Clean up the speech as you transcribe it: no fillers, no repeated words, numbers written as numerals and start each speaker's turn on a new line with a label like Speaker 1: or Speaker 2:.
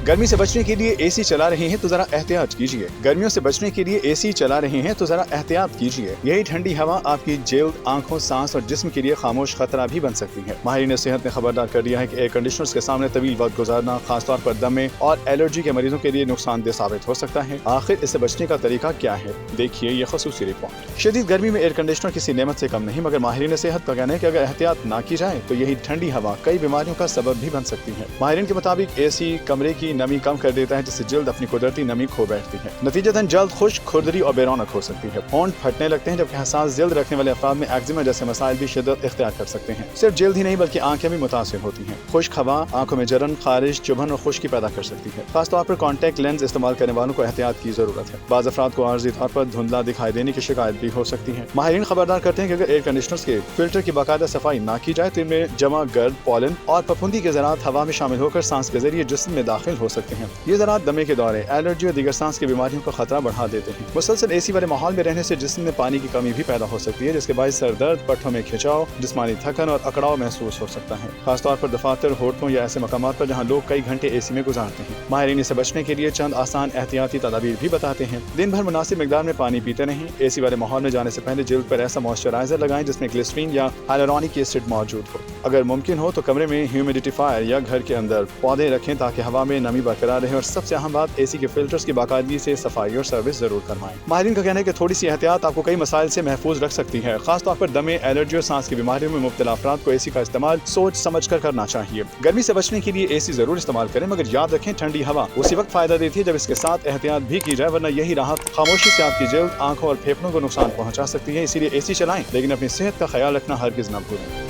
Speaker 1: गर्मी से बचने के लिए एसी चला रहे हैं तो जरा एहतियात कीजिए। गर्मियों से बचने के लिए एसी चला रहे हैं तो जरा एहतियात कीजिए। यही ठंडी हवा आपकी जेल, आंखों, सांस और जिस्म के लिए खामोश खतरा भी बन सकती है। माहिरीन सेहत ने खबरदार कर दिया है कि एयर कंडीशनर्स के सामने तवील वक्त गुजारना खासतौर पर दमे और एलर्जी के मरीजों के लिए नुकसानदेह साबित हो सकता है। आखिर इससे बचने का तरीका क्या है, देखिए ये खसूसी रिपोर्ट। शदीद गर्मी में एयर कंडीशनर किसी नेमत से कम नहीं, मगर माहिरीन सेहत का कहना है कि अगर एहतियात ना की जाए तो यही ठंडी हवा कई बीमारियों का सबब भी बन सकती है। माहिरीन के मुताबिक एसी कमरे की नमी कम कर देता है, जिससे जल्द अपनी कुदरती नमी खो बैठती है। नतीजतन जल्द खुश्क, खुरदरी और बेरौनक हो सकती है। होंठ फटने लगते हैं, जबकि हसास जल्द रखने वाले अफराद में एक्जिमा जैसे मसाइल भी शिद्दत इख्तियार कर सकते हैं। सिर्फ जल्द ही नहीं बल्कि आंखें भी मुतासिर होती हैं। खुश्क हवा आंखों में जलन, खारिश, चुभन और खुश्की पैदा कर सकती है। खासतौर पर कॉन्टैक्ट लेंस इस्तेमाल करने वालों को एहतियात की जरूरत है। बाज़ अफराद को आर्जी तौर पर धुंधला दिखाई देने की शिकायत भी हो सकती है। माहिरीन खबरदार करते हैं कि अगर एयर कंडीशनर्स के फिल्टर की बाकायदा सफाई ना की जाए तो इनमें जमा गर्द, पॉलन और फफूंदी के ज़रात हवा में शामिल होकर सांस के जरिए जिस्म में दाखिल हो सकते हैं। ये ज़रात दमे के दौरे, एलर्जी और दीगर सांस की बीमारियों का खतरा बढ़ा देते हैं। मुसलसल एसी वाले माहौल में रहने से जिस्म में पानी की कमी भी पैदा हो सकती है, जिसके बायस सर दर्द, पट्टों में खिंचाव, जिस्मानी थकन और अकड़ाव महसूस हो सकता है। खासतौर पर दफातर, होटलों या ऐसे मकामात पर जहाँ लोग कई घंटे एसी में गुजारते हैं। माहिरीन से बचने के लिए चंद आसान एहतियाती तदाबीर भी बताते हैं। दिन भर मुनासिब मिकदार में पानी पीते रहें। एसी वाले माहौल में जाने से पहले जिल्द पर ऐसा मॉइस्चराइजर लगाएं जिसमें ग्लिसरीन या हाइलुरोनिक एसिड मौजूद हो। अगर मुमकिन हो तो कमरे में ह्यूमिडिफायर या घर के अंदर पौधे रखें ताकि हवा में नमी बरकरार रहे। और सबसे अहम बात, एसी के फिल्टर्स की बाकायदगी से सफाई और सर्विस जरूर करवाएं। माहिरीन का कहना है कि थोड़ी सी एहतियात आपको कई मसाइल से महफूज रख सकती है। खासतौर पर दमे, एलर्जी और सांस की बीमारियों में मुब्तला अफराद को एसी का इस्तेमाल सोच समझ कर करना चाहिए। गर्मी से बचने के लिए एसी जरूर इस्तेमाल करें, मगर याद रखें ठंडी हवा उसी वक्त फायदा देती है जब इसके साथ एहतियात भी की जाए, वरना यही राहत खामोशी से आपकी जल्द, आंखों और फेफड़ों को नुकसान पहुंचा सकती है। इसीलिए एसी चलाएं, लेकिन अपनी सेहत का ख्याल रखना हरगिज न भूलें।